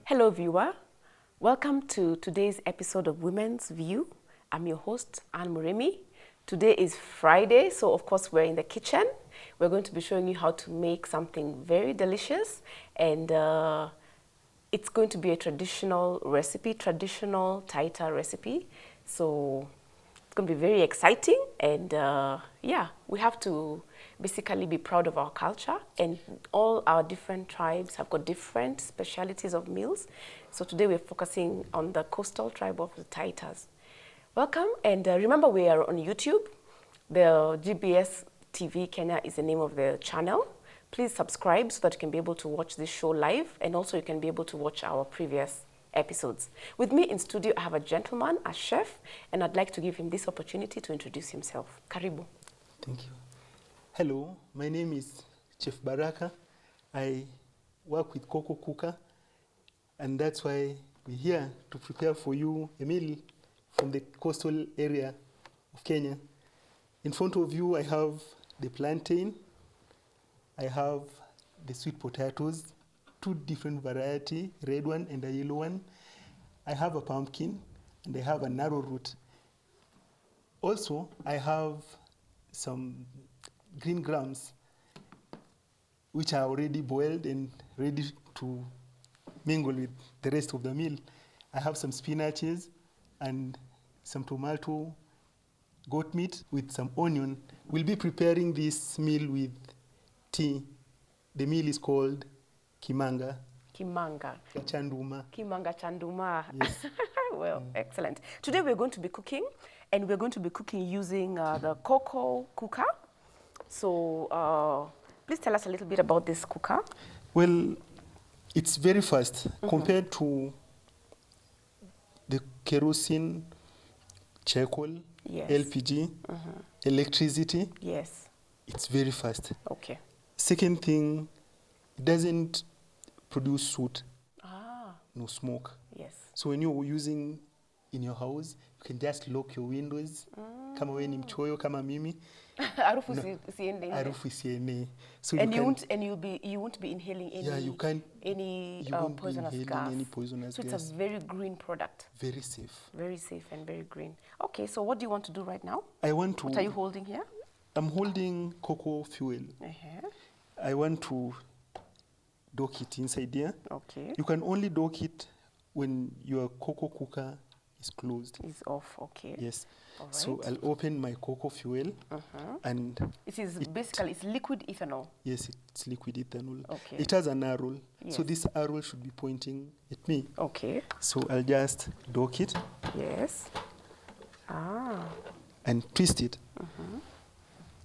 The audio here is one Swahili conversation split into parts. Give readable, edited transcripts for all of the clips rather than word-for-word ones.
Hello, viewer. Welcome to today's episode of Women's View. I'm your host, Anne Murimi. Today is Friday, so of course we're in the kitchen. We're going to be showing you how to make something very delicious, and it's going to be a traditional recipe, traditional Taita recipe. So it's going to be very exciting, and yeah, we have to basically be proud of our culture, and all our different tribes have got different specialities of meals. So today we're focusing on the coastal tribe of the Taitas. Welcome, and remember we are on YouTube. The GBS TV Kenya is the name of the channel. Please subscribe so that you can be able to watch this show live, and also you can be able to watch our previous episodes. With me in studio, I have a gentleman, a chef, and I'd like to give him this opportunity to introduce himself. Karibu. Thank you. Hello, my name is Chef Baraka. I work with Coco Cooker, and that's why we're here to prepare for you a meal from the coastal area of Kenya. In front of you, I have the plantain, I have the sweet potatoes, two different variety, red one and a yellow one. I have a pumpkin, and I have an arrowroot. Also, I have some green grams, which are already boiled and ready to mingle with the rest of the meal. I have some spinaches and some tomato, goat meat with some onion. We'll be preparing this meal with tea. The meal is called kimanga. Kimanga. Chanduma. Kimanga chanduma. Yes. Well, excellent. Today we're going to be cooking, and we're going to be cooking using the cocoa cooker. So please tell us a little bit about this cooker. Well, it's very fast compared to the kerosene, charcoal, Yes. LPG, electricity. Yes. It's very fast. Okay. Second thing, it doesn't produce soot, no smoke. Yes. So when you're using in your house, you can just lock your windows. Kama we ni mchoyo, kama mimi. Harufu siende nje. Harufu isienee. So And you you won't be inhaling any Yeah, you can't- any you won't be poisonous inhaling gas. any poisonous so gas. it's a very green product. very safe. Very safe and very green. Okay, so what do you want to do right now? I want to. What are you holding here? I'm holding cocoa fuel. I want to dock it inside here. Okay. You can only dock it when your cocoa cooker is closed. It's off. Okay. Yes. All right. So I'll open my cocoa fuel and It is basically it's liquid ethanol. yes, it's liquid ethanol. Okay. It has an arrow. So Yes. this arrow should be pointing at me. Okay. So I'll just dock it Yes. and twist it.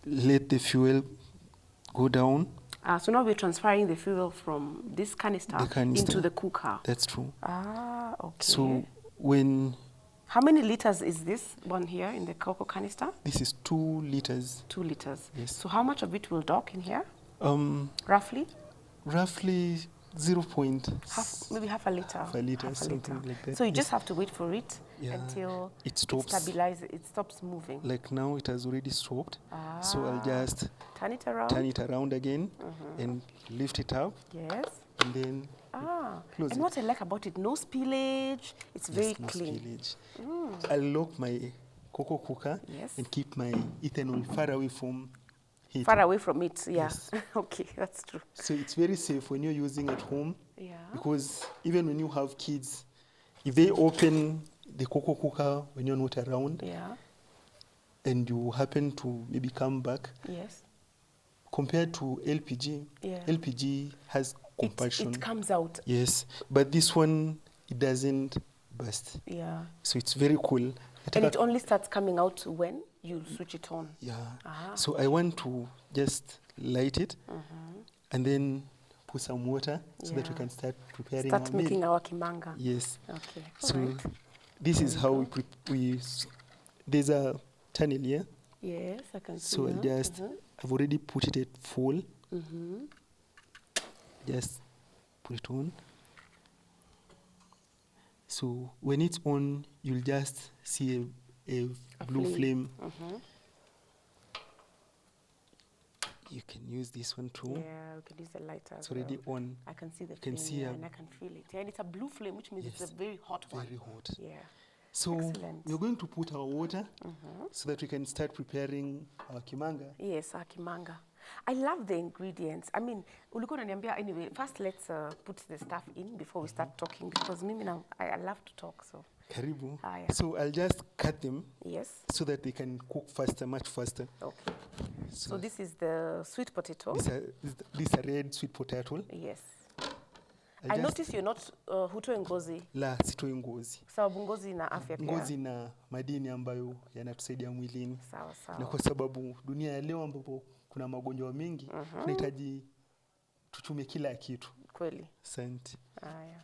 Let the fuel go down. So now we're transferring the fuel from this canister, The canister. into the cooker. That's true. Okay. So when How many liters is this one here in the cocoa canister? this is 2 liters, 2 liters. Yes. So how much of it will dock in here, roughly? roughly 0. Maybe half a liter. Half a liter, something like that. So you Yes. just have to wait for it Yeah. until It stops. stabilizes, it stops moving. Like now it has already stopped. So I'll just Turn it around. turn it around again and lift it up Yes. and then close And it. what I like about it, no spillage. It's very Yes, no clean. spillage. I'll lock my cocoa cooker Yes. and keep my ethanol far away from heat. Far away from it, yeah. Yes. Okay, that's true. So it's very safe when you're using at home. Yeah. Because even when you have kids, if they open the cocoa cooker when you're not around Yeah. and you happen to maybe come back, Yes. compared to LPG, Yeah. LPG has compulsion. It comes out. Yes, but this one, it doesn't burst. Yeah. So it's very cool. And it only starts coming out when you switch it on. Yeah. So I want to just light it and then put some water so that we Yeah. can start preparing Start our meal. making our kimanga. Yes. Okay. So All right. this is how there's a tunnel here. Yes, I can see. So I'll just, I've already put it at full. Just put it on. So when it's on, you'll just see a blue flame. You can use this one too. Yeah, we can use the lighter. It's already on. I can see the You can flame, see and I can feel it. Yeah, and it's a blue flame, which means it's a very hot one. Very hot. Yeah. So excellent. we're going to put our water so that we can start preparing our kimanga. Yes, our kimanga. I love the ingredients. I mean, ulikuwa unaniambia anyway. First, let's put the stuff in before we start talking, because mimi now I love to talk. So. Karibu. Yeah. So I'll just cut them. Yes. So that they can cook faster, much faster. Okay. So this is the sweet potato. These are red sweet potato. Yes. I notice you're not hutoi ngozi. La, sitoi ngozi. Sababu ngozi ina afya pia. Ngozi ina madini ambayo yanatusaidia mwilini. Sawa sawa. Na kwa sababu dunia ya leo ambapo kuna magonjwa mengi, tunahitaji tuchume kila kitu. Kweli. Asante. Haya.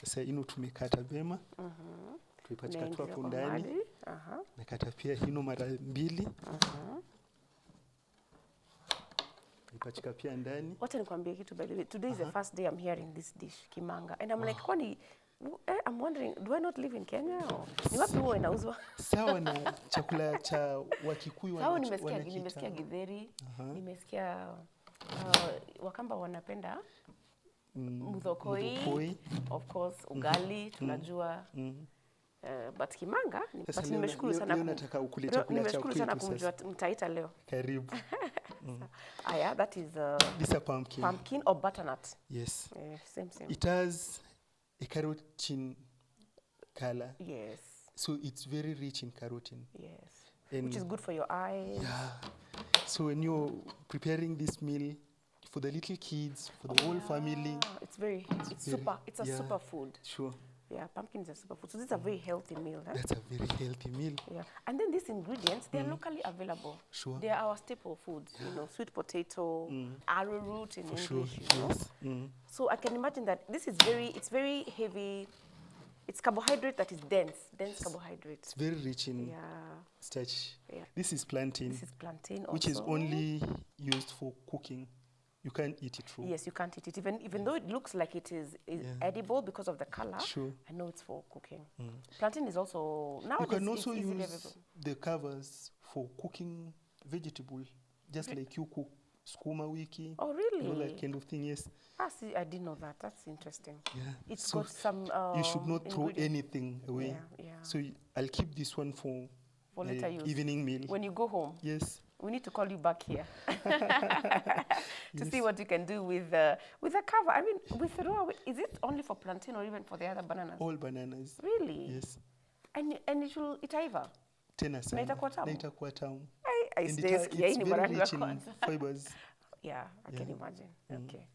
Sasa ino tumekata vema. Tuipachika tu hapo ndani. Nakata pia hino mara 2. Tuipachika pia ndani. Wacha nikwambie kitu, by the way. Today is the first day I'm hearing this dish, kimanga. And I'm like, kwani I'm wondering, do I not live in Kenya? Or ni wapi huwa inauzwa? Sawa na chakula cha Wakikuyu wanakita. Nimesikia githeri, nimesikia Wakamba wanapenda muthokoi, of course, ugali, tunajua. But kimanga, but nimeshukuru sana. Leo nataka ukule chakula cha kwetu sasa. Kumjua Taita leo. Karibu. Aya, that is this is a pumpkin. Pumpkin or butternut? Yes. Same. It has a carotene color. Yes. So it's very rich in carotene. Yes. And which is good for your eyes. Yeah. So when you're preparing this meal for the little kids, for the whole family, it's a super food. Sure. Yeah, pumpkin is a superfood. So this is a very healthy meal. Huh? That's a very healthy meal. Yeah. And then these ingredients, they're locally available. Sure. They are our staple foods. Yeah. You know, sweet potato, arrowroot in English. Sure. You know? So I can imagine that this is it's very heavy. It's carbohydrate that is dense carbohydrate. It's very rich in starch. Yeah. This is plantain. This is plantain also. Which is only used for cooking. You can't eat it raw. Yes, you can't eat it. Even though it looks like it is edible because of the color, sure. I know it's for cooking. Plantain is also, nowadays, you can also use available. The covers for cooking vegetable, just like you cook skuma wiki. Oh, really? You know, that kind of thing, yes. See, I didn't know that. That's interesting. Yeah. It's got some you should not throw anything away. Yeah. So I'll keep this one for later use. Evening meal. When you go home. Yes. We need to call you back here to see what you can do with the cover. I mean, with raw, is it only for plantain or even for the other bananas? All bananas. Really? Yes. And itaiva? Tena sana. Na itakuwa tamu? Na itakuwa tamu. It's very rich in fibers. Yeah, I can imagine. Okay.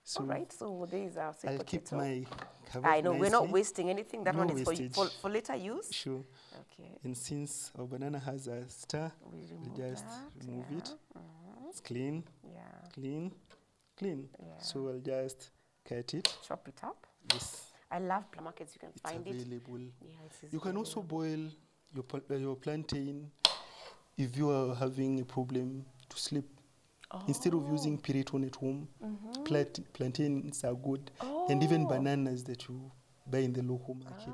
So all right, so there is our sweet I'll potato. keep my cover I know, nicely. we're not wasting anything. That no one is for later use. Sure. Okay. And since our banana has a star, we just remove it. It's clean. Yeah. Clean. Yeah. So I'll just cut it. Chop it up. Yes. I love markets. You can find it. It's available. Yeah, you can also boil your plantain if you are having a problem to sleep. Instead of using piriton at home, plantains are good, and even bananas that you buy in the local market.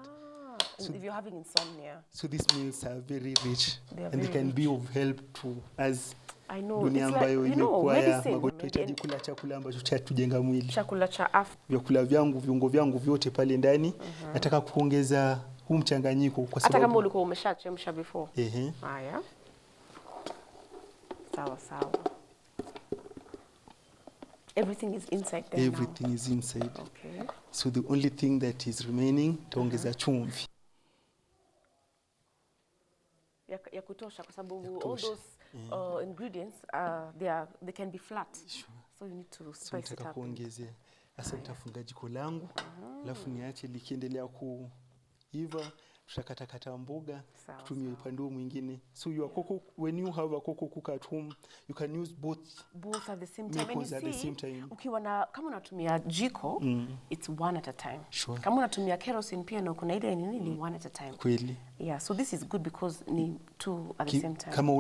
So if you're having insomnia. So these meals are very rich, and they can be of help to us. I know. Dunia ambayo imekuwa tunahitaji kula chakula ambacho chatujenga mwili. Chakula cha afya. Vyakula vyangu, viungo vyangu vyote pale ndani. Nataka kuongeza huu mchanganyiko kwa sababu hata kama ulikuwa umeshachemsha before. Haya. Sawa. Everything is inside there. Everything is inside. Okay. So the only thing that is remaining, taongeza chumvi. Ya kutosha kwa sababu all those ingredients they can be flat. Sure. So you need to spice it up. Kuongezea. Sasa nitafunga jiko langu, alafu niache likiendelea kuiva. Tutakatakata mboga, tutumie upande mwingine. So your cocoa, when you have a cocoa cook at home, you can use both at the same time. And at the same time. Ukiwa kama unatumia jiko, it's one at a time. Sure. Kama unatumia kerosene pia na kuna ile ni one at a time. Kweli. Yeah, so this is good because ni two at the same time. Kama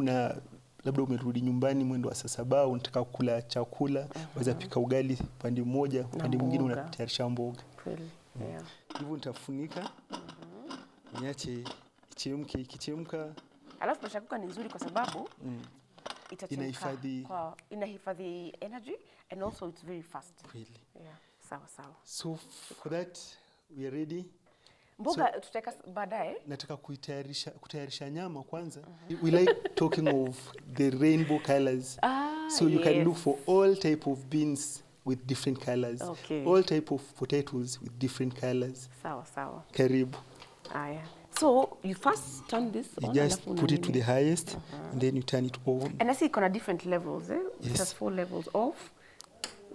labda umerudi nyumbani mwendo wa saa 7 unataka kula chakula, waweza pika ugali pande mmoja, pande mwingine unatayarisha mboga. Kweli. Yeah. Hivyo nitafunika. Niache ichemke, ikichemka. Alafu pressure cooker ni nzuri kwa sababu itachemka inahifadhi energy and also it's very fast. Really. Yeah, sawa. So for that we are ready. Mboga tutaweka baadaye. Nataka kutayarisha nyama kwanza. We like talking of the rainbow colors. So you can look for all type of beans with different colors. Okay. All type of potatoes with different colors. Sawa. Karibu. So you first turn this on. You just put it to the highest and then you turn it on. And I see it's on different levels, eh? Yes. It has 4 levels of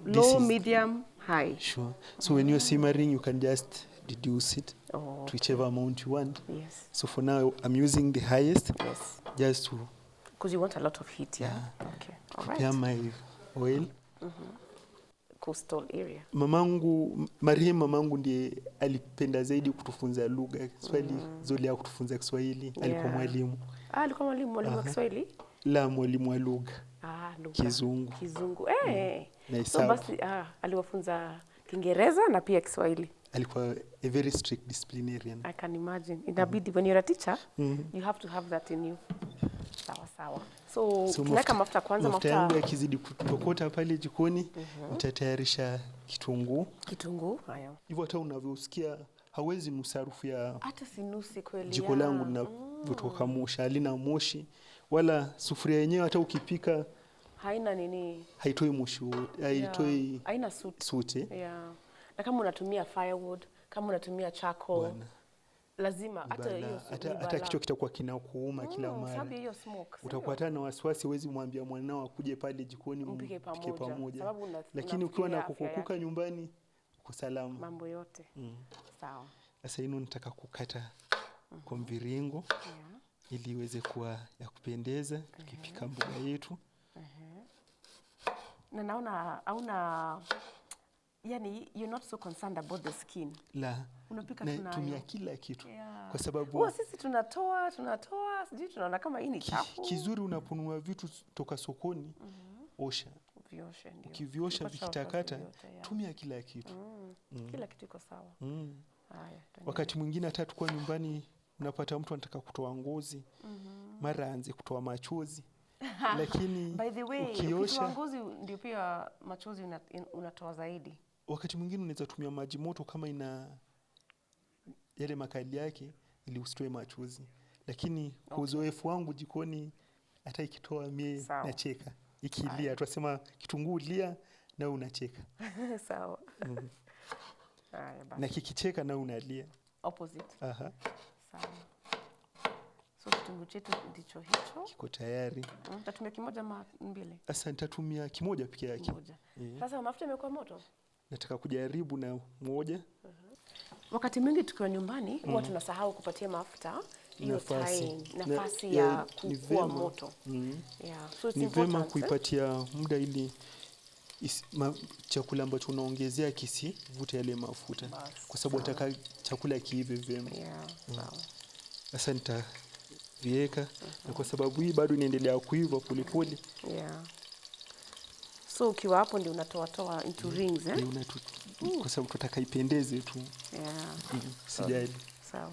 low, medium, high. Sure. So when you're simmering, you can just reduce it to whichever amount you want. Yes. So for now, I'm using the highest. Yes. Just to... Because you want a lot of heat, yeah? Okay. All right. Prepare my oil. Coastal area. Marehemu mamangu ndiye alipenda zaidi kutufunza lugha Kiswahili, Zolia kutufunza Kiswahili, alikuwa mwalimu. Alikuwa mwalimu wa Kiswahili? La, mwalimu wa lugha. Lugha. Kizungu. So basi aliwafunza Kiingereza na pia Kiswahili. Alikuwa a very strict disciplinarian. I can imagine. Inabidi when you're a teacher, you have to have that in you. Sawa. So tunaweka mafuta kwanza. Mafuta yangu yakizidi kutokota pale jikoni, nitatayarisha kitunguu. Haya. Hivyo hata unavyosikia hawezi nusa harufu ya... Hata sinusi kweli. Jiko langu linavyotoka moshi, halina moshi. Wala sufuria yenyewe hata ukipika haina nini? Haitoi moshi, haina suti. Yeah. Na kama unatumia firewood, kama unatumia charcoal, lazima hata kichwa kitakuwa kinakuuma kila mara. Sababu hiyo smoke. Utakuwa tena wasiwasi, huwezi mwambia mwanao akuje pale jikoni mpike pamoja. Lakini ukiwa na kukuka nyumbani uko salama. Mambo yote. Sawa. Sasa hino nataka kukata kwa mviringo ili iweze kuwa ya kupendeza tukipika mboga yetu. Na naona yani you're not so concerned about the skin. La. Unapika tumia kila kitu. Kwa sababu sisi tunatoa, sijui tunaona kama hii ni chafu. Kizuri unaponunua vitu toka sokoni, osha. Vioshe ndio. Ukiviosha vikitakata, tumia kila kitu. Kila kitu iko sawa. Wakati mwingine hata tukua nyumbani unapata mtu anataka kutoa ngozi. Mara aanze kutoa machozi. Lakini by the way, ukiosha ngozi ndio pia machozi unatoa zaidi. Wakati mwingine unaweza tumia maji moto kama ina yale makali yake ili usitoe machozi. Lakini kwa uzoefu wangu jikoni hata ikitoa mie nacheka. Ikilia tunasema kitunguu lia na unacheka. Sawa. Na kikicheka na unalia. Opposite. Sawa. So kitunguu chetu ndicho hicho. Kiko tayari. Utatumia kimoja ama mbili? Sasa nitatumia kimoja pekee yake. Sasa mafuta yamekuwa moto? Nataka kujaribu na moja. Wakati mwingi tukiwa nyumbani huwa tunasahau kupatia mafuta hiyo nafasi ya kukua moto. So ni vema kuipatia muda ili chakula ambacho unaongezea kisivute yale mafuta. Kwa sababu nataka chakula kiive vyema. Sasa nitaviweka na kwa sababu hii bado inaendelea kuiva polepole. So ukiwa hapo ndio unatoa into rings, kwa sababu tutaka ipendeze tu. Sijali. Sawa.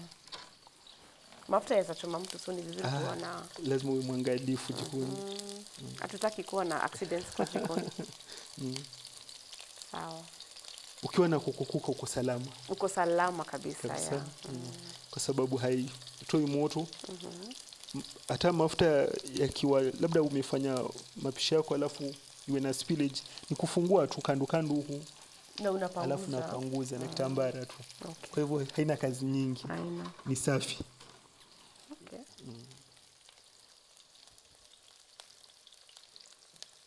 Mafuta yatachoma mtu, so ni vizuri kuwa na... Lazima uwe mwangalifu jikoni. Hatutaki kuwa na accidents kwa jikoni. Sawa. Ukiwa na kukukuka uko salama. Uko salama kabisa. Kwa sababu haitoi moto. Hata mafuta yakiwa labda umefanya mapishi yako alafu iwe na spillage, ni kufungua tu kando huku na unapanguza. Alafu napanguza na kitambara tu. Kwa hivyo haina kazi nyingi. Ni safi.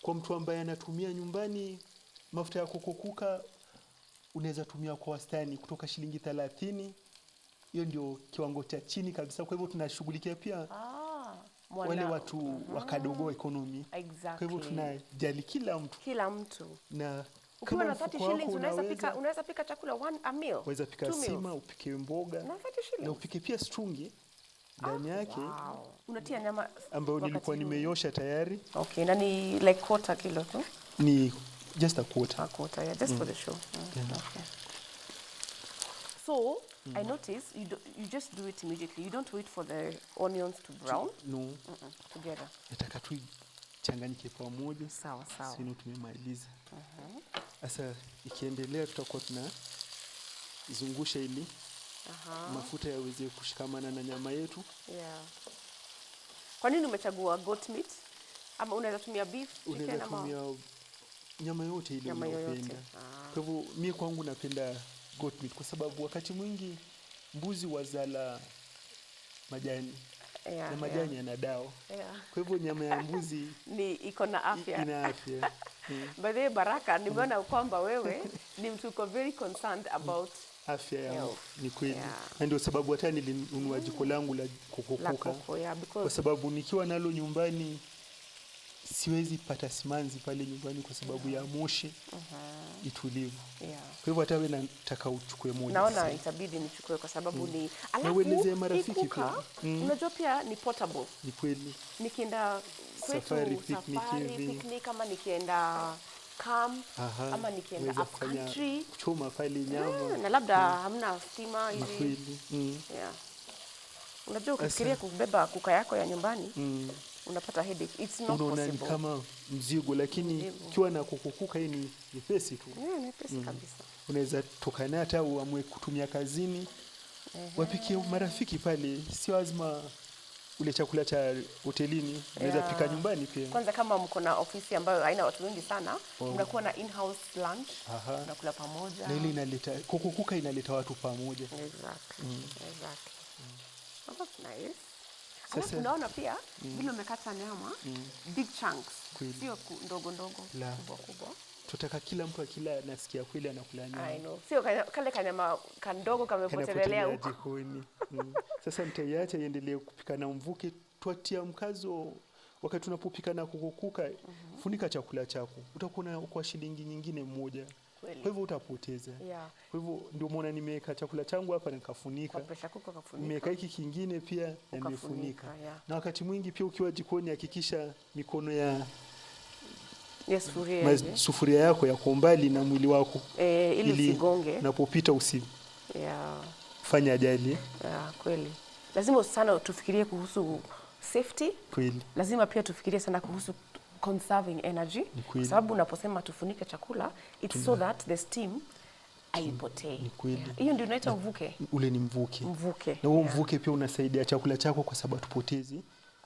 Kwa mtu ambaye anatumia nyumbani mafuta ya kukuka unaweza tumia kwa wastani kutoka shilingi 30. Hiyo ndio kiwango cha chini kabisa. Kwa hivyo tunashughulikia pia wale watu wakadogo economy. Kwa hivyo tunajali kila mtu. Na ukiwa na 30 shillings unaweza pika chakula a meal. Unaweza pika sima, upike mboga na upike pia strungi ndani yake. Unatia nyama ambayo nilikuwa nimeiosha tayari. Na ni like quarter kilo tu. Ni just a quarter. A quarter, just for the show. So, I notice you just do it immediately. You don't wait for the onions to brown. No. Together. Nataka tu changanyike pamoja. Sawa sawa. Sio tumemaliza. Sasa ikiendelea tutakuwa tunazungusha ili mafuta yaweze kushikamana na nyama yetu. Yeah. Kwa nini umechagua goat meat? Ama unaweza tumia beef, chicken ama tumia nyama yote ile unayopenda. Kwa hivyo mimi kwangu napenda goat meat kwa sababu wakati mwingi mbuzi wazala majani. Na majani yana dawa. Kwa hivyo nyama ya mbuzi ni iko na afya. Ina afya. By the way, Baraka, nimeona kwamba wewe ni mtu uko very concerned about afya yangu. Ni kweli. Na ndio sababu hata nilinunua jiko langu la kukukuka. Kwa sababu nikiwa nalo nyumbani siwezi pata simanzi pale nyumbani kwa sababu ya moshi. Itulivu. Kwa hivyo hata wewe nataka uchukue moja. Naona itabidi nichukue kwa sababu ni alafu marafiki pia. Unajua pia ni portable. Ni kweli. Nikienda kwetu safari picnic kama nikienda camp ama nikienda up country choma pale nyama na labda hamna stima hivi. Ni kweli. Unajua ukifikiria kubeba kuka yako ya nyumbani unapata headache. It's not possible. Kama mzigo lakini ukiwa na kukukuka hii ni nyepesi tu. Ni nyepesi kabisa. Unaweza tokana hata uamue kutumia kazini. Wapikie marafiki pale, sio lazima ule chakula cha hotelini, unaweza pika nyumbani pia. Kwanza kama mko na ofisi ambayo haina watu wengi sana, mnakuwa na in-house lunch, mnakula pamoja. Na ile inaleta kukukuka inaleta watu pamoja. Exactly. That's nice. Sasa unaona pia vile umekata nyama big chunks, sio ndogo kubwa. Tutaka kila mtu akila nasikia kweli anakula nyama. I know. Sio kale kanyama kandogo kamepotelelea huko. Sasa nitaiacha iendelee kupika na mvuke. Tuatia mkazo wakati tunapopika na kukukuka, funika chakula chako. Utakuwa kwa shilingi nyingine moja. Kwa hivyo utapoteza. Kwa hivyo ndio maana nimeweka chakula changu hapa nikafunika. Kwa pressure cooker kafunika. Nimeweka hiki kingine pia na nimefunika. Na wakati mwingi pia ukiwa jikoni hakikisha mikono ya sufuria yako yako mbali na mwili wako ili usigonge. Unapopita fanya ajali. Kweli. Lazima sana tufikirie kuhusu safety. Kweli. Lazima pia tufikirie sana kuhusu conserving energy. Kwa sababu unaposema tufunike chakula, it's so that the steam haipotee. Hiyo ndio inaitwa mvuke. Ule ni mvuke. Na huo mvuke pia unasaidia chakula chako kwa sababu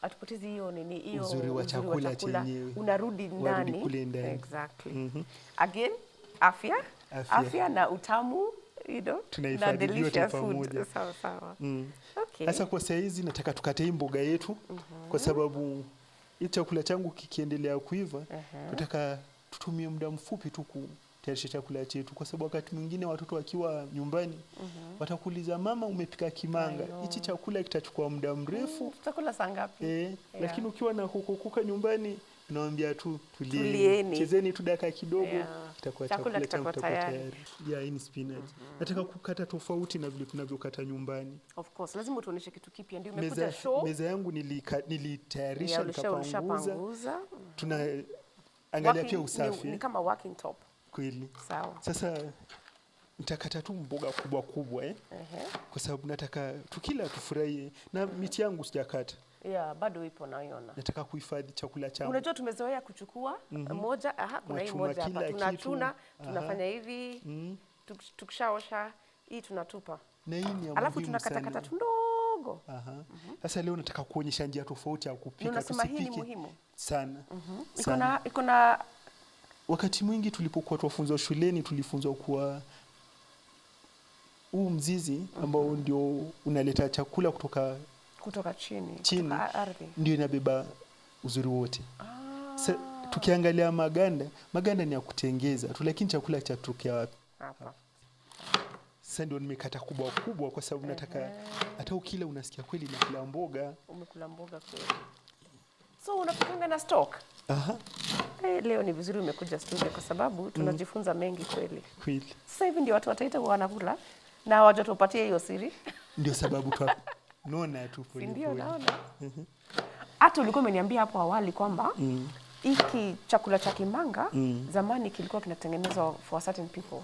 hatupotezi hiyo nini hiyo uzuri wa chakula chenyewe. Unarudi ndani. Exactly. Again, afya na utamu, tunahifadhi vyote pamoja. Sawa. Sasa kwa saa hizi nataka tukate mboga yetu kwa sababu hii chakula changu kikiendelea kuiva nataka tutumie muda mfupi tu kutayarisha chakula chetu kwa sababu wakati mwingine watoto wakiwa nyumbani watakuuliza mama umepika kimanga, hichi chakula kitachukua muda mrefu, tutakula saa ngapi? Lakini ukiwa na kukukuka nyumbani naambia tu tulieni, chezeni tu dakika kidogo, kitakuwa chakula changu tayari. Hii ni spinach. Nataka kukata tofauti na vile tunavyokata nyumbani. Of course, lazima tuoneshe kitu kipya. Ndio umekuja show. Meza yangu nilitayarisha nikapanguza. Tunaangalia pia usafi. Ni kama working top. Kweli. Sawa. Sasa nitakata tu mboga kubwa kwa sababu nataka tukila tufurahie na miti yangu sijakata. Bado ipo naiona. Nataka kuhifadhi chakula changu. Unajua tumezoea kuchukua moja, kuna hii moja hapa tunachuna, tunafanya hivi, tukishaosha hii tunatupa. Na hii ni alafu tunakata tundogo. Sasa leo nataka kuonyesha njia tofauti ya kupika. Unasema hii ni muhimu sana. Iko na wakati mwingi tulipokuwa tufunzwa shuleni tulifunzwa kuwa huu mzizi ambao ndio unaleta chakula kutoka chini kutoka ardhi ndio inabeba uzuri wote. Tukiangalia maganda ni ya kutengeza tu, lakini chakula cha tutokea wapi? Hapa. Sasa ndio nimekata kubwa kwa sababu nataka hata ukila unasikia kweli nakula mboga. Umekula mboga kweli. So unapanga na stock? Leo ni vizuri umekuja studio kwa sababu tunajifunza mengi kweli. Sasa hivi ndio watu wa Taita wanakula na hawajatupatia hiyo siri. Ndio sababu naona tu pole. Ndio naona. Hata ulikuwa umeniambia hapo awali kwamba hiki chakula cha kimanga zamani kilikuwa kinatengenezwa for certain people.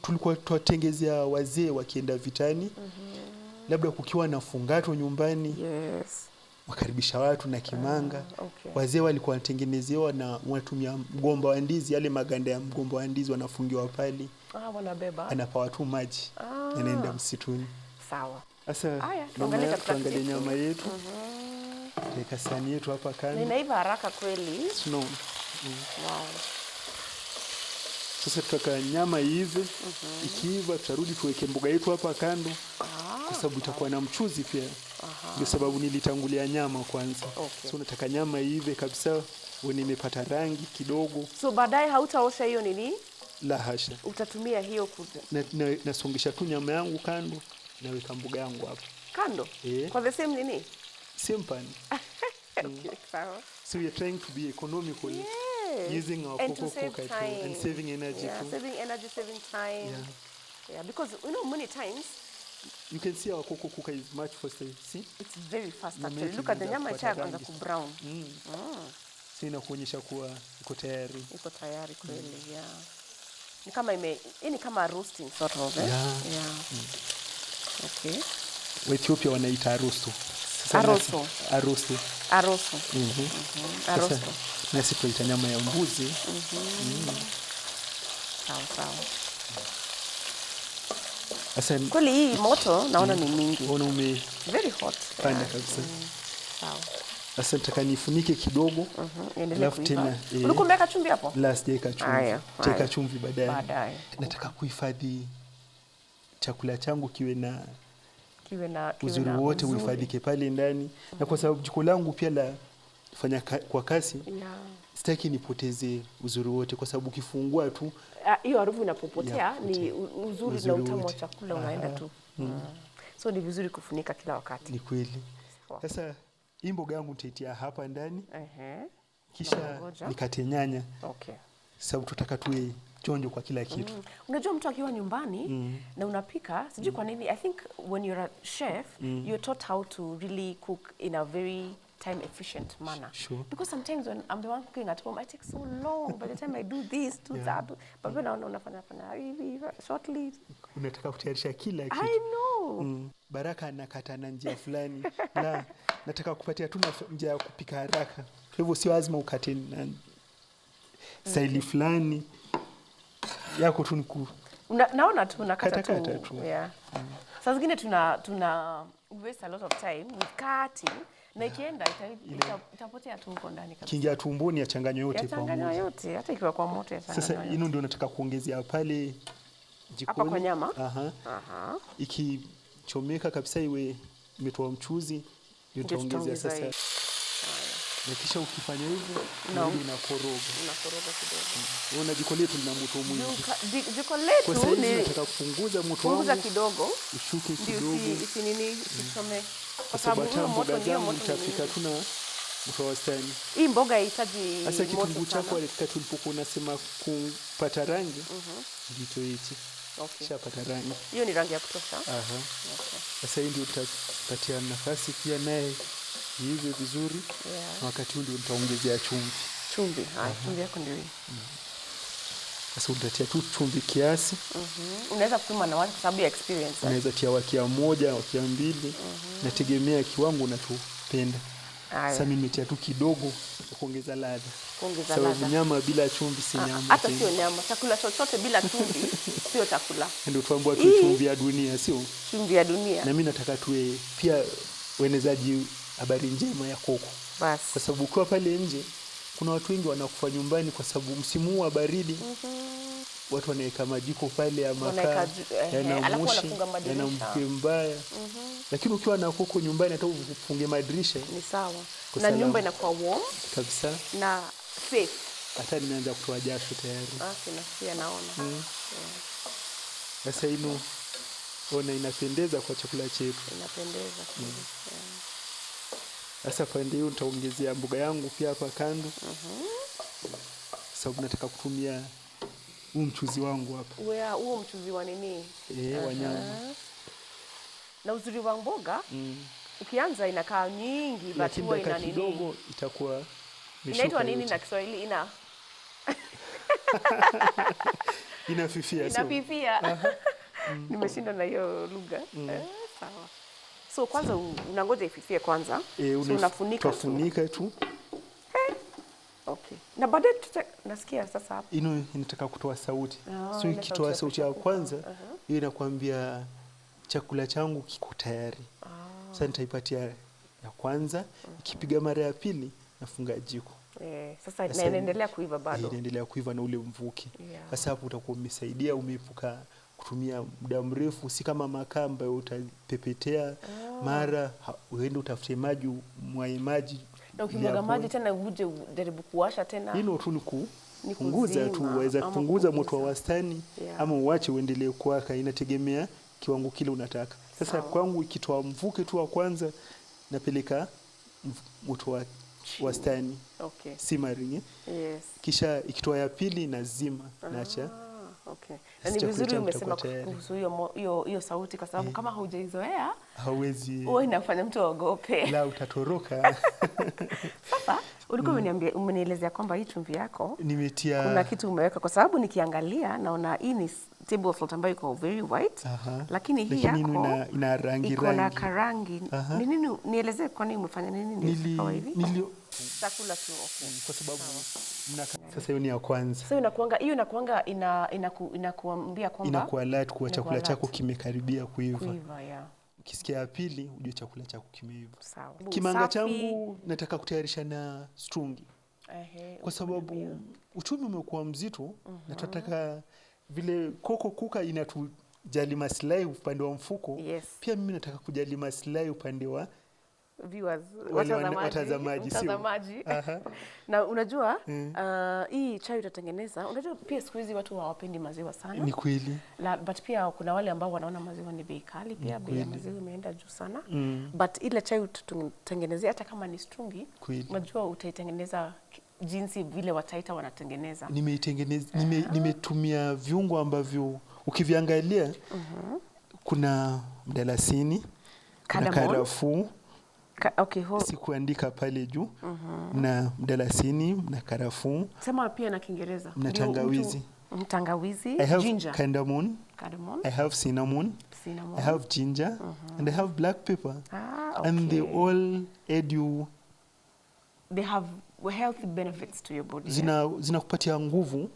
Tulikuwa tuwatengezea wazee wakienda vitani. Labda kukiwa na fungato nyumbani. wakaribisha watu na kimanga. Okay. Wazee walikuwa wanatengenezewa na wanatumia mgomba wa ndizi, yale maganda ya mgomba wa ndizi wanafungiwa pale. Wanabeba. Anapawa tu maji. Anaenda msituni. Sawa. Sasa tuangalie nyama yetu. Tuweka sahani yetu hapa kando. Inaiva haraka kweli. No. Wow. Sasa tutaka nyama iive. Ikiiva tutarudi tuweke mboga yetu hapa kando. Kwa sababu itakuwa na mchuzi pia. Ndio sababu nilitangulia nyama kwanza. Okay. So nataka nyama iive kabisa, uone imepata rangi kidogo. So baadaye hautaosha hiyo nini? La hasha. Utatumia hiyo nasongesha tu nyama yangu kando, naweka mboga yangu hapa. Kando? For the same nini? Same pan. Okay, sawa. So we are trying to be economical. Yes. Using our cocoa cook and saving energy. Yeah, saving energy, saving time. Yeah, because many times you can see our cocoa cooker is much faster. See? It's very fast actually. Look at the nyama ishaanza ku brown. So inakuonyesha kuwa iko tayari. Iko tayari kweli, yeah. Ni kama ni kama roasting sort of. Yeah. Okay. Wa Ethiopia wanaita arosto. Arosto. Arosto. Arosto. Nasi tunaita nyama ya mbuzi. Sawa. Asa kweli hii moto naona ni mingi. Unaona very hot. Panda kabisa. Sawa. Sasa nataka nifunike kidogo. Alafu tena ulikuwa umeweka chumvi hapo? Last day chumvi. Teka chumvi baadaye. Nataka kuhifadhi chakula changu kiwe na uzuri wote, uhifadhike pale ndani. Na kwa sababu jiko langu pia la fanya kwa kasi. Sitaki nipoteze uzuri wote kwa sababu ukifungua tu hiyo harufu inapopotea ni uzuri na utamu wa chakula unaenda tu. So ni vizuri kufunika kila wakati. Ni kweli. Sasa hii mboga yangu nitaitia hapa ndani. Kisha nikate nyanya. Okay. Sababu tutaka tuwe chonjo kwa kila kitu. Unajua mtu akiwa nyumbani na unapika, sijui kwa nini, I think when you're a chef, you're taught how to really cook in a very time efficient manner. Sure. Because sometimes when I'm the one cooking at home, I take so long. By the time I do this, do that. But when unafanya hivi shortly. Unataka kutayarisha kila kitu. I know. Baraka anakata na njia fulani. Na nataka kupatia tu njia ya kupika haraka. Kwa hivyo sio lazima ukate na staili fulani. Yako tu niku. Naona tu nakata tu. Yeah. Saa zingine tuna waste a lot of time with cutting. Na ikienda itapotea tu huko ndani kabisa. Kingia tumboni yachanganywe yote pamoja. Yachanganywe yote hata ikiwa kwa moto yachanganywe. Sasa hino ndio nataka kuongezea pale jikoni. Hapa kwa nyama? Ikichomeka kabisa iwe imetoa mchuzi, ndio tutaongezea sasa. Na kisha ukifanya hivyo, ndio unakoroga. Unakoroga kidogo. Unaona jiko letu lina moto mwingi. Jiko letu ni nataka kupunguza moto wangu. Punguza kidogo. Ushuke kidogo. Ndio isichome. Kwa sababu moto ndio moto utafika tuna moto wastani. Hii mboga haihitaji moto. Sasa kitunguu chako wakati ulipokuwa unasema kupata rangi, ndicho hichi. Okay. Shapata rangi. Hiyo ni rangi ya kutosha. Okay. Sasa hii ndio utapatia nafasi pia naye hivi vizuri. Wakati huu ndio utaongezea chumvi. Chumvi yako ndio hii. Sasa utatia tu chumvi kiasi. Unaweza kupima na watu kwa sababu ya experience. Unaweza tia wakia moja, wakia mbili. Nategemea kiwango unachopenda. Sasa mimi nimetia tu kidogo kuongeza ladha. Sababu nyama bila chumvi si nyama. Hata sio nyama. Chakula chochote bila chumvi sio chakula. Ndio tuambua tu chumvi ya dunia, sio? Chumvi ya dunia. Na mimi nataka tuwe pia wenezaji habari njema ya koko. Basi. Kwa sababu kwa pale nje kuna watu wengi wanakufa nyumbani kwa sababu msimu wa baridi. Watu wanaweka majiko pale ya makaa, yana moshi, yana mvuke mbaya. Lakini ukiwa na koko nyumbani hata ufunge madirisha ni sawa. Na nyumba inakuwa warm kabisa na safe. Hata nimeanza kutoa jasho tayari. Nasikia naona. Sasa hilo ona inapendeza kwa chakula chetu. Inapendeza. Sasa pande hiyo nitaongezea mboga yangu pia hapa kando. Sababu nataka kutumia huu mchuzi wangu hapa. Huo mchuzi wa nini? Wa nyama. Na uzuri wa mboga, ukianza inakaa nyingi, but huwa ina nini? Kidogo itakuwa inaitwa nini na Kiswahili inafifia. Inafifia. Nimeshinda na hiyo lugha. Sawa. So kwanza unangoja ififie kwanza. So unafunika tu. Tunafunika tu. Okay. Na baadaye nasikia sasa hapa. Inataka kutoa sauti. So ikitoa sauti ya kwanza, hiyo inakwambia chakula changu kiko tayari. Sasa nitaipatia ya kwanza, ikipiga mara ya pili nafunga jiko. Sasa inaendelea kuiva bado. Inaendelea kuiva na ule mvuke. Sasa hapo utakuwa umesaidia, umeepuka kutumia muda mrefu, si kama makaa ambayo utapepetea mara uende utafute maji, mwae maji. Na ukimwaga maji tena uje jaribu kuwasha tena. Hilo tu ni kupunguza tu, waweza kupunguza moto wa wastani ama uache uendelee kuwaka, inategemea kiwango kile unataka. Sasa kwangu ikitoa mvuke tu wa kwanza napeleka moto wa wastani. Simmering. Kisha ikitoa ya pili nazima, naacha. Na ni vizuri umesema kuhusu hiyo sauti kwa sababu kama hujaizoea hauwezi. Wewe inafanya mtu aogope. La, utatoroka. Sasa ulikuwa umenielezea kwamba hii chumvi yako nimetia kuna kitu umeweka, kwa sababu nikiangalia naona hii ni table salt ambayo iko very white, lakini hii yako ina rangi iko na karangi. Ni nini, nielezee kwa nini umefanya nini ndio hivi? Chakula tu kwa sababu sasa hiyo ni ya kwanza. Sasa hiyo inakuanga inakuambia kwamba inakuwa alert kwa chakula chako kimekaribia kuiva. Ukisikia ya pili ujue chakula chako kimeiva. Sawa. Kimanga changu nataka kutayarisha na strungi. Kwa sababu uchumi umekuwa mzito na tunataka vile koko kuka inatujali maslahi upande wa mfuko. Pia mimi nataka kujali maslahi upande wa viewers, watazamaji. Na unajua hii chai utatengeneza, unajua pia siku hizi watu hawapendi maziwa sana. Ni kweli. But pia kuna wale ambao wanaona maziwa ni bei kali, pia bei ya maziwa imeenda juu sana. But ile chai utatengenezea hata kama ni strungi, unajua utaitengeneza jinsi vile wa Taita wanatengeneza. Nimetumia viungo ambavyo ukiviangalia kuna mdalasini, kuna karafuu. Sikuandika pale juu. Na mdalasini, na karafuu. Sema pia na Kiingereza. Na tangawizi. Tangawizi, ginger. Cardamom. I have cinnamon. I have ginger. And I have black pepper. And they all add you. They have healthy benefits to your body. Zinakupatia nguvu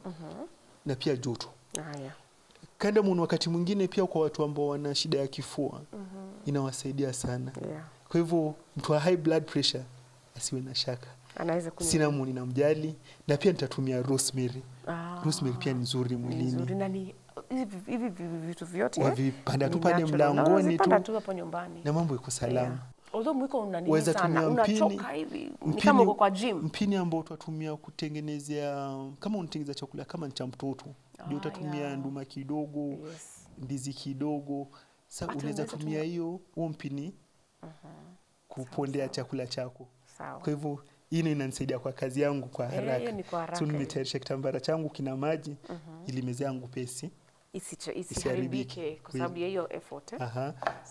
na pia joto. Cardamom wakati mwingine pia kwa watu ambao wana shida ya kifua inawasaidia sana. Kwa hivyo mtu wa high blood pressure asiwe na shaka. Anaweza kunywa. Cinnamon inamjali, na pia nitatumia rosemary. Rosemary pia ni nzuri mwilini. Nzuri, na ni hivi vitu vyote wavipanda tu pale mlangoni tu. Tu hapo nyumbani. Na mambo iko salama. Although mwiko unanini sana, unachoka hivi. Ni kama uko kwa gym. Mpini ambao tutatumia kutengenezea, kama unatengeneza chakula kama ni cha mtoto, ndio utatumia nduma kidogo, ndizi kidogo. Sasa unaweza tumia huo mpini kupondea chakula chako. Kwa hivyo hii inanisaidia kwa kazi yangu kwa haraka. So nimetayarisha kitambara changu kina maji ili meza yangu pesi isiharibike kwa sababu ya hiyo effort.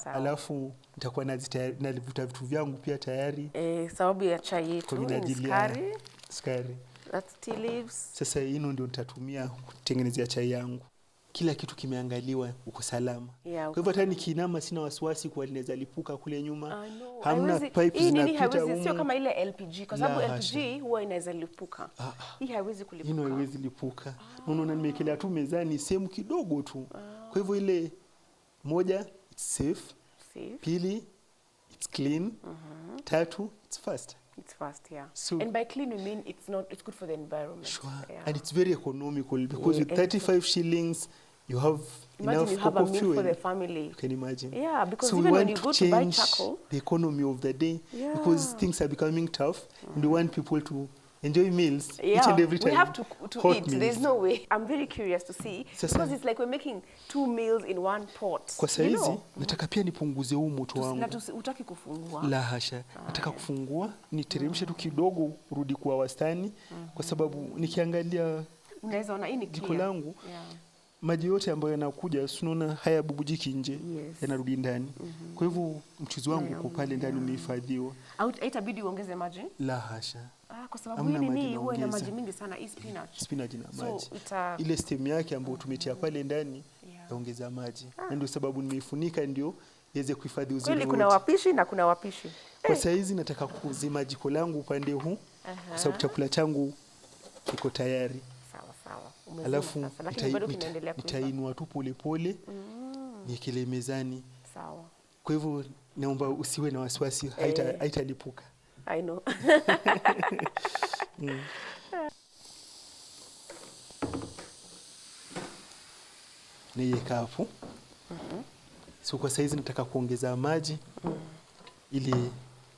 Alafu nitakuwa navivuta vitu vyangu pia tayari. Sababu ya chai yetu ni sukari. That's tea leaves. Sasa hino ndio nitatumia kutengenezea chai yangu. Kila kitu kimeangaliwa, uko salama. Kwa hivyo hata nikiinama sina wasiwasi kwa linaweza lipuka kule nyuma. Hamna pipes zinapita huko. Sio kama ile LPG, kwa sababu LPG huwa inaweza lipuka. Hii haiwezi kulipuka. Hino haiwezi lipuka. Unaona nimekelea tu mezani sehemu kidogo tu. Kwa hivyo ile moja, it's safe. Pili, it's clean. Tatu, it's fast. It's fast, So, and by clean we mean it's good for the environment. Sure. And it's very economical because with 35 shillings you have enough cocoa fuel for the family. You can imagine. Because so even when you go to buy charcoal, the economy of the day, because things are becoming tough, and we want people to enjoy meals each and every time. We have to eat. Meals. There's no way. I'm very curious to see because it's like we're making 2 meals in one pot. Kwa saizi nataka pia nipunguze huu moto wangu. Na utaki kufungua? La hasha. Nataka kufungua, niteremshe tu kidogo urudi kwa wastani kwa sababu nikiangalia unaweza ona hii ni jiko langu. Maji yote ambayo yanakuja unaona haya bubujiki nje, yanarudi ndani. Kwa hivyo mchuzi wangu uko pale ndani umehifadhiwa. Haitabidi uongeze maji? La hasha. Kwa sababu hii huwa ina maji mingi sana, hii spinach. Spinach ina maji. Ile stem yake ambayo tumetia pale ndani Naongeza maji. Na ndio sababu nimeifunika ndio iweze kuhifadhi uzuri. Kweli kuna wapishi na kuna wapishi. Kwa saizi nataka kuzima jiko langu upande huu. Kwa sababu chakula changu kiko tayari. Sawa. Alafu nitainua tu pole pole. Niekele mezani. Sawa. Kwa hivyo naomba usiwe na wasiwasi, haitalipuka. I know. Naiweka hapo. So kwa saizi nataka kuongeza maji ili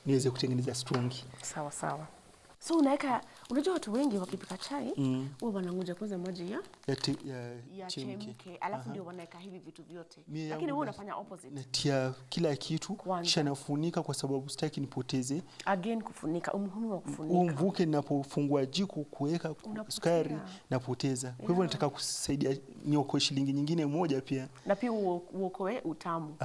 niweze kutengeneza strungi. Sawa. So unajua watu wengi wakipika chai huwa wanangoja kwanza maji ya chemke, alafu ndio wanaweka hivi vitu vyote. Lakini wewe unafanya opposite. Natia kila kitu kisha nafunika kwa sababu sitaki nipoteze. Again kufunika, umuhimu wa kufunika. Mvuke ninapofungua jiko kuweka sukari napoteza. Kwa hivyo nataka kusaidia niokoe shilingi nyingine moja pia. Na pia uokoe utamu.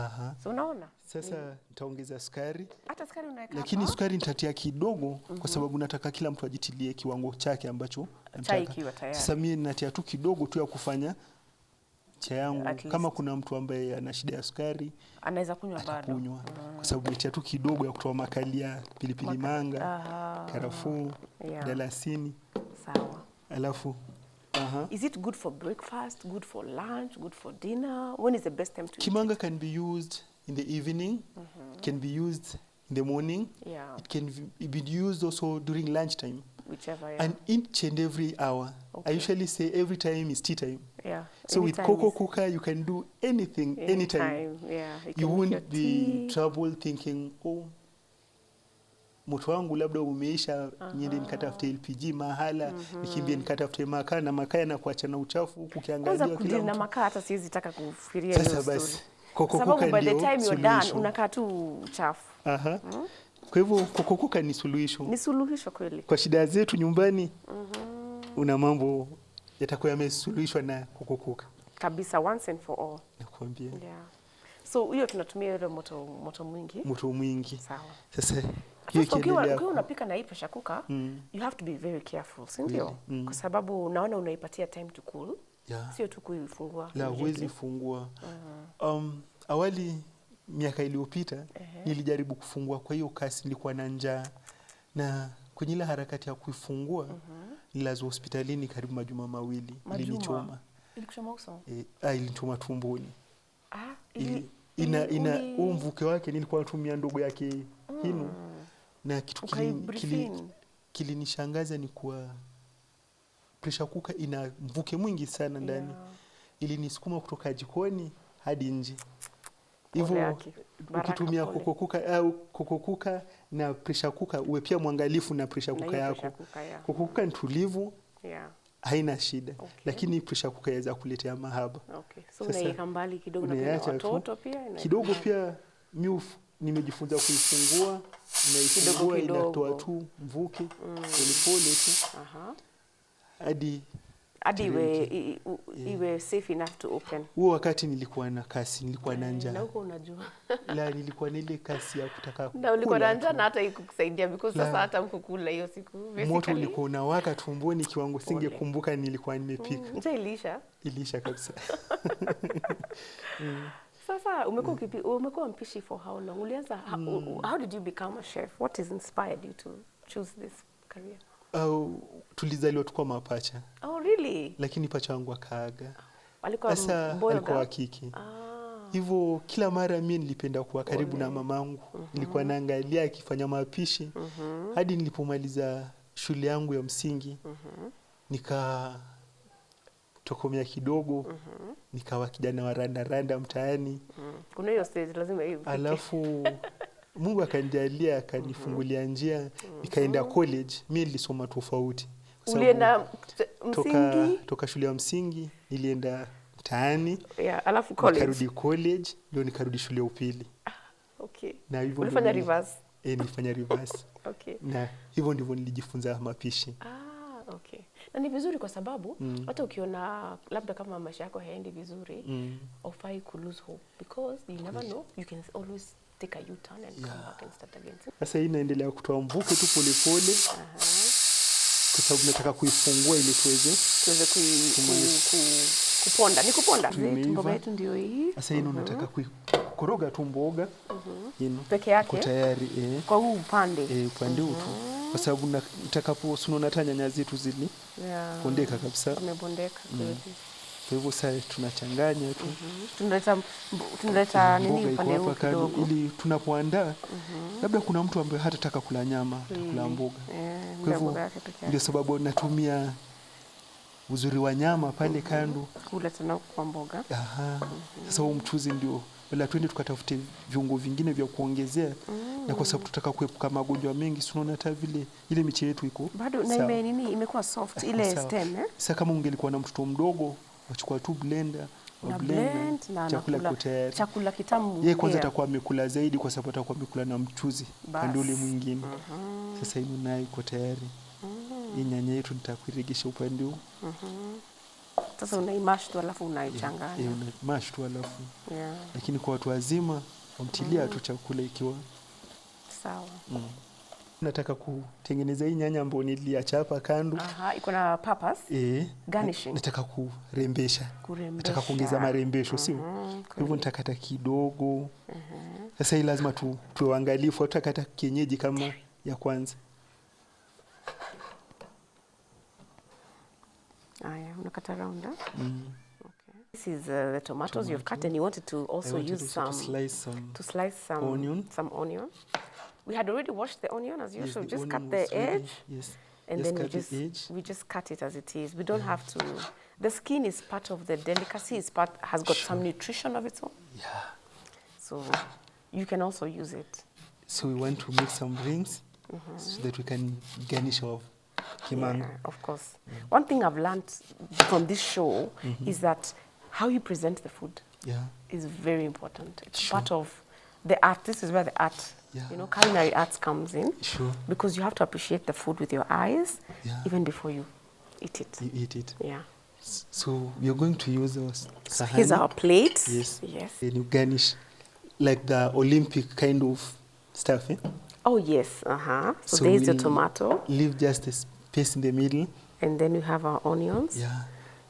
So unaona? Sasa nitaongeza sukari. Hata sukari unaweka hapa. Lakini sukari nitatia kidogo kwa sababu nataka kila mtu ajitilie kiwango chake ambacho chai ikiwa tayari. Sasa mimi natia tu kidogo tu ya kufanya chai yangu. Kama kuna mtu ambaye ana shida ya sukari anaweza kunywa bado. Kwa sababu natia tu kidogo ya kutoa makali ya pilipili manga, karafuu, dalasini. Sawa. Alafu Is it good for breakfast, good for lunch, good for dinner? When is the best time to Kimanga can be used in the evening. It can be used in the morning. It can be used also during lunchtime. Whichever. And each and every hour. I usually say every time is tea time. So with anytime cocoa cooker, you can do anything, anytime. You won't be trouble thinking, moto wangu labda umeisha, niende nikatafute LPG mahala, nikimbie nikatafute makaa na makaa na kuacha na uchafu ukiangalia kila mtu. Na makaa hata siwezi taka kufikiria hiyo story. Sababu by the time you're done unakaa tu uchafu. Kwa hivyo kukukuka ni suluhisho. Ni suluhisho kweli. Kwa shida zetu nyumbani una mambo yatakuwa yamesuluhishwa na kukukuka. Kabisa, once and for all. Nakwambia. So hiyo tunatumia ile moto mwingi. Moto mwingi. Sawa. Sasa ukiwa unapika na hii pressure cooker, you have to be very careful, si ndio? Kwa sababu naona unaipatia time to cool. Sio tu kuifungua. La huwezi fungua. Awali miaka iliyopita nilijaribu kufungua, kwa hiyo kasi nilikuwa na njaa na kwenye ile harakati ya kuifungua nilazwa hospitalini karibu majuma mawili. Ilinichoma. Ilikuchoma uso? Ilinichoma tumboni. Ina mvuke wake nilikuwa natumia ndogo yake hinu. Na kitu kilinishangaza ni kuwa pressure cooker ina mvuke mwingi sana ndani. Ilinisukuma kutoka jikoni hadi nje. Hivyo ukitumia cocoa cooker na pressure cooker uwe pia mwangalifu na pressure cooker yako. Cocoa cooker ni tulivu. Haina shida. Lakini pressure cooker yaweza kuletea mahaba. So unaiweka mbali kidogo na pia watoto pia. Kidogo pia nimejifunza kuifungua, naifungua inatoa tu mvuke polepole tu. Hadi iwe safe enough to open. Huo wakati nilikuwa na kasi, nilikuwa na njaa. Na huko unajua. La, nilikuwa na ile kasi ya kutaka kula. Na ulikuwa na njaa na hata ikukusaidia because sasa hata mkukula hiyo siku. Moto ulikuwa unawaka tumboni kiwango singekumbuka nilikuwa nimepika. Njaa ilisha? Ilisha kabisa. Sasa umekuwa mpishi for how long? Ulianza how did you become a chef? What has inspired you to choose this career? Tulizaliwa tukua mapacha. Oh really? Lakini pacha wangu akaaga. Alikuwa wa kike. Hivyo kila mara mimi nilipenda kuwa karibu na mamangu. Nilikuwa naangalia akifanya mapishi. Hadi nilipomaliza shule yangu ya msingi. Tokomea kidogo, nikawa kijana wa randa mtaani. Kuna hiyo stage lazima hiyo. Alafu Mungu akanijalia akanifungulia njia, nikaenda college. Mimi nilisoma tofauti. Ulienda msingi? Toka shule ya msingi nilienda mtaani. Alafu college. Nikarudi college, ndio nikarudi shule ya upili. Na hivyo ulifanya reverse? Nilifanya reverse. Na hivyo ndivyo nilijifunza mapishi. Na ni vizuri kwa sababu hata ukiona labda kama maisha yako haendi vizuri, hufai ku lose hope because you never know, you can always take a U-turn and come back and start again. Sasa hii naendelea kutoa mvuke tu pole pole. Kwa sababu nataka kuifungua ili tuweze Kuponda, ni kuponda. Imeiva. Mboga yetu ndio hii. Sasa hii unataka kukoroga tu mboga. Peke yake? Kwa tayari. Kwa huu upande? Upande huu tu. Kwa sababu utakaposunona hata nyanya zetu zili. Bondeka kabisa. Zimebondeka. Kwa hivyo sasa tunachanganya tu. Tunaleta nini upande huu kidogo? Ili tunapoandaa, labda kuna mtu ambaye hatataka kula nyama, atakula mboga. Kwa hivyo ndio sababu natumia uzuri wa nyama pale kando. Kula tena kwa mboga. Sasa huo mchuzi ndio wala twende tukatafute viungo vingine vya kuongezea. Na kwa sababu tutaka kuepuka magonjwa mengi, tunaona hata vile ile miche yetu iko bado na imekuwa soft ile stem. Sasa kama ungelikuwa na mtoto mdogo, wachukua tu blender, blend chakula kiko tayari. Chakula kitamu. Yeye kwanza atakuwa amekula zaidi kwa sababu atakuwa amekula na mchuzi kando ule mwingine. Sasa hii nayo iko tayari. Hii nyanya yetu nitakuiregesha upande huu. Sasa unaimash tu alafu unaichanganya. Unaimash tu alafu. Lakini kwa watu wazima wamtilia tu chakula ikiwa sawa. Nataka kutengeneza hii nyanya ambayo niliacha hapa kando. Iko na purpose. Garnishing. Nataka kurembesha. Nataka kuongeza marembesho, sio? Kwa hivyo nitakata kidogo. Sasa hii lazima tuangalifu, tutakata kienyeji kama ya kwanza. Unakata round. Okay. This is the tomatoes you've cut, and you wanted to also use some to slice some onion. We had already washed the onion as usual. We just cut the edge. And then we just cut it as it is. We don't have to. The skin is part of the delicacy. Has got some nutrition of its own. So you can also use it. So we want to make some rings so that we can garnish our kimanga. Of course. One thing I've learned from this show is that how you present the food is very important. It's part of the art. This is where the art, culinary arts comes in. Because you have to appreciate the food with your eyes even before you eat it. You eat it. Yeah. So we are going to use our sahani. Here's our plate. Yes. And you garnish like the Olympic kind of stuff. Oh yes. So there's the tomato. Leave just a space in the middle. And then we have our onions.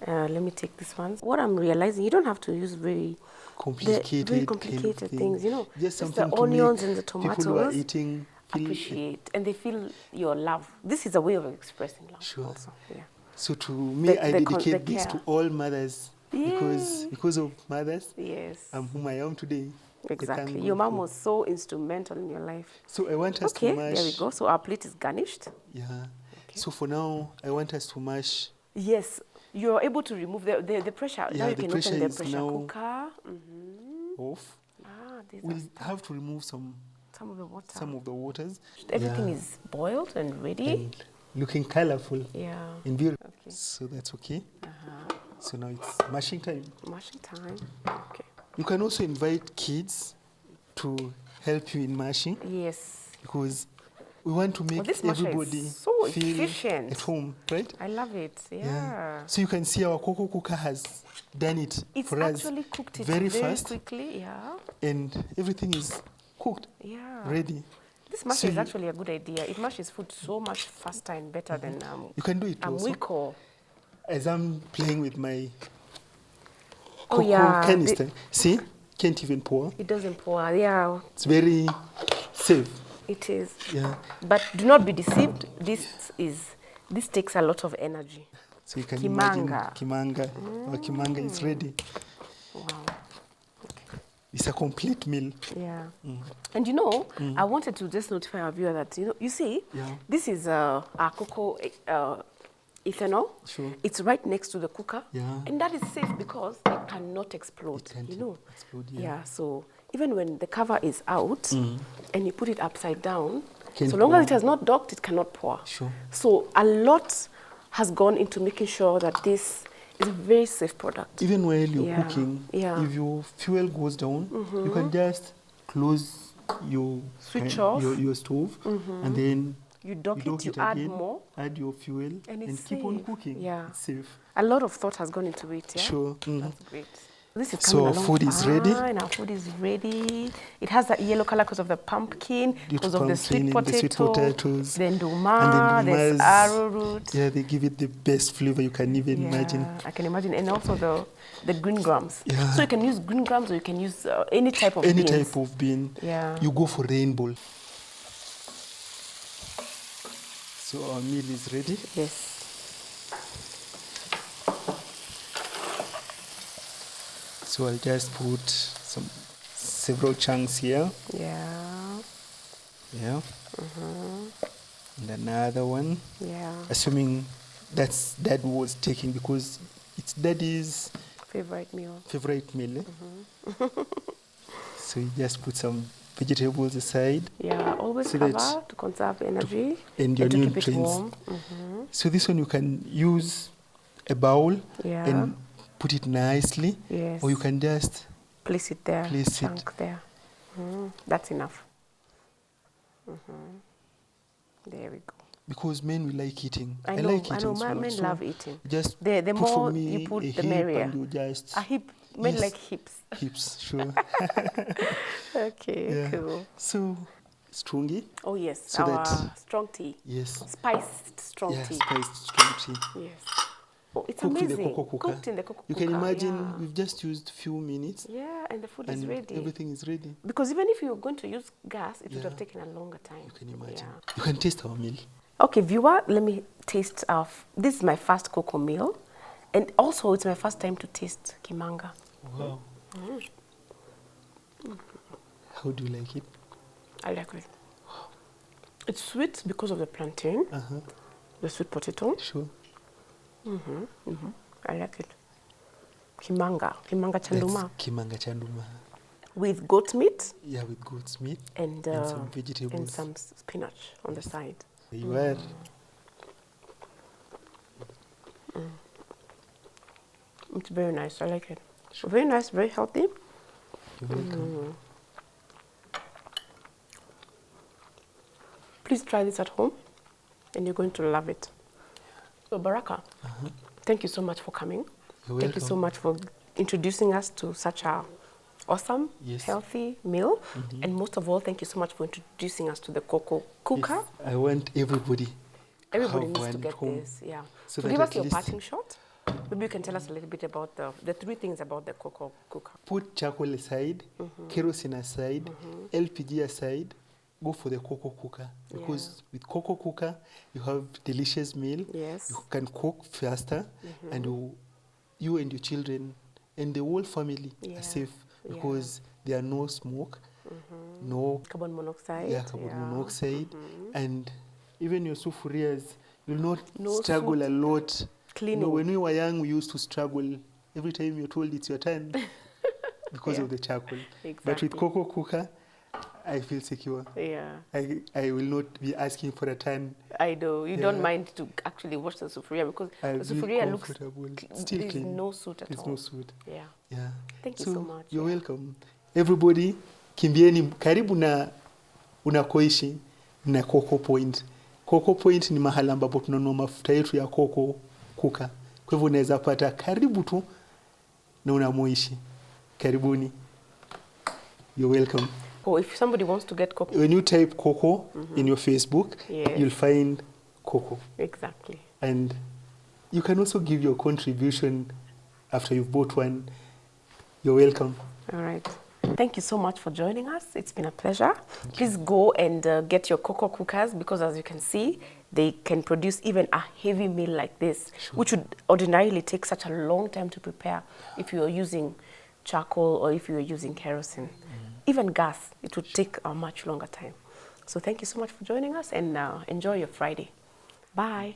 Let me take this one. What I'm realizing, you don't have to use very complicated things. Just the onions and the tomatoes. People who are eating appreciate, and they feel your love. This is a way of expressing love. Also. So to me, I dedicate this to all mothers because of mothers. I'm whom I am today. Exactly. Your mom was so instrumental in your life. So I want us to mash. Okay, there we go. So our plate is garnished. So for now, I want us to mash. Yes. You're able to remove the pressure. Now you can open the pressure cooker. Off. We'll have to remove some of the water. Some of the waters. Everything is boiled and ready. And looking colorful. And beautiful. Okay. So that's okay. So now it's mashing time. Mashing time. Okay. You can also invite kids to help you in mashing. Yes. Because we want to make everybody so feel efficient. At home, right? I love it. So you can see our cocoa cooker has done it for us. It's actually cooked it very fast, quickly. And everything is cooked, ready. This mash is actually a good idea. It mashes food so much faster and better than you can do it also. As I'm playing with my cocoa canister, see, can't even pour. It doesn't pour. It's very safe. It is. But do not be deceived. This takes a lot of energy. So you can imagine kimanga. Our kimanga is ready. Wow. Okay. It's a complete meal. And I wanted to just notify our viewer that, you see, this is our cocoa ethanol. It's right next to the cooker. And that is safe because it cannot explode. It can't explode, so even when the cover is out and you put it upside down, so long as it has not docked, it cannot pour. So a lot has gone into making sure that this is a very safe product. Even while you're cooking, if your fuel goes down, you can just close your switch off your stove, and then you dock it, you add more, add your fuel, and keep on cooking. It's safe. A lot of thought has gone into it. Sure. That's great. This is So coming our along food is ready. fine. Our food is ready. It has that yellow color because of the pumpkin, Due to because of the sweet pumpkin and the sweet potatoes. the And nduma, then there's arrowroot. yeah, they give it the best flavor you can even imagine. I can imagine. And also the green grams. Yeah. So you can use green grams or you can use any type of Any beans. type of bean. Yeah. You go for rainbow. So our meal is ready. Yes. So I'll just put several chunks here. Yeah. Yeah. And another one. Yeah. Assuming that's Dad was taking because it's Daddy's Favorite meal. Eh? So you just put some vegetables aside. Yeah, always so cover to conserve energy and your to keep nutrients. it warm. So this one you can use a bowl Yeah. and put it nicely. Yes. Or you can just Place it there. Place it. Chunk there. That's enough. There we go. because men will like eating. I know, like eating. I know. So Men so love eating. Just The put more for me you put, a the hip merrier. and you just A hip. Men Yes. like hips. hips, sure. Okay, Yeah. cool. So strungi. Oh yes, So our that- strong tea. Yes. Spiced strong Yeah, tea. spiced strong tea. Yes. Oh, it's Cooked in amazing. the cocoa cooker. Cooked in the cocoa You can cooker, imagine yeah. we've just used few minutes Yeah, and the food is and ready. everything is ready. Because even if you were going to use gas, it would have Yeah. taken a longer time. You can imagine. Yeah. You can taste our meal. Okay, viewer, let me taste this is my first cocoa meal. And also, it's my first time to taste kimanga. Wow. How do you like it? I like it. It's sweet because of the plantain, the sweet potato. Sure. I like it. Kimanga chanduma. That's kimanga chanduma. With goat meat Yeah, with goat's meat and some vegetables. and some spinach on the side. There you are. It's very nice. I like it. Very nice, very healthy. You're welcome. Please try this at home, and you're going to love it. So Baraka, thank you so much for coming. You're Thank you so welcome. much for introducing us to such a awesome, Yes. healthy meal. And most of all, thank you so much for introducing us to the cocoa cooker. Yes, I want everybody. Everybody have needs one to at get home. this. Yeah. So So that give us at your least- parting shot. Maybe you can tell us a little bit about the three things about the cocoa cooker. Put charcoal aside, kerosene aside, LPG aside, go for the cocoa cooker. Because with cocoa cooker, you have delicious meal. Yes. You can cook faster and you and your children and the whole family Yeah. are safe because there are no smoke, no Carbon monoxide. carbon monoxide, and even your sufurias, you'll not No struggle soot. a lot. Cleaning. You know, when we were young, we used to struggle every time you're told it's your turn because Yeah. of the charcoal. But Exactly. with cocoa cooker, I feel secure. Yeah. I will not be asking for a turn. I know. You don't Yeah. mind to actually wash the sufuria because I'll the be sufuria looks comfortable. Still there's clean. no soot at There's all. no soot. Yeah. Yeah. Thank you so much. You're Yeah. welcome. Everybody, kimbieni karibu na unakoishi na Cocoa Point. Cocoa Point ni mahali ambapo tunanunua mafuta yetu ya cocoa kuka. Kwa hivyo unaweza pata karibu tu na unamoishi. Karibuni. You're welcome. Or if somebody wants to get cocoa. When you type cocoa in your Facebook, Yes. you'll find cocoa. Exactly. And you can also give your contribution after you've bought one. You're welcome. All right. Thank you so much for joining us. It's been a pleasure. Please go and get your cocoa cookers because as you can see, they can produce even a heavy meal like this, which would ordinarily take such a long time to prepare if you are using charcoal or if you are using kerosene. Even gas, it would take a much longer time. So thank you so much for joining us and enjoy your Friday. Bye.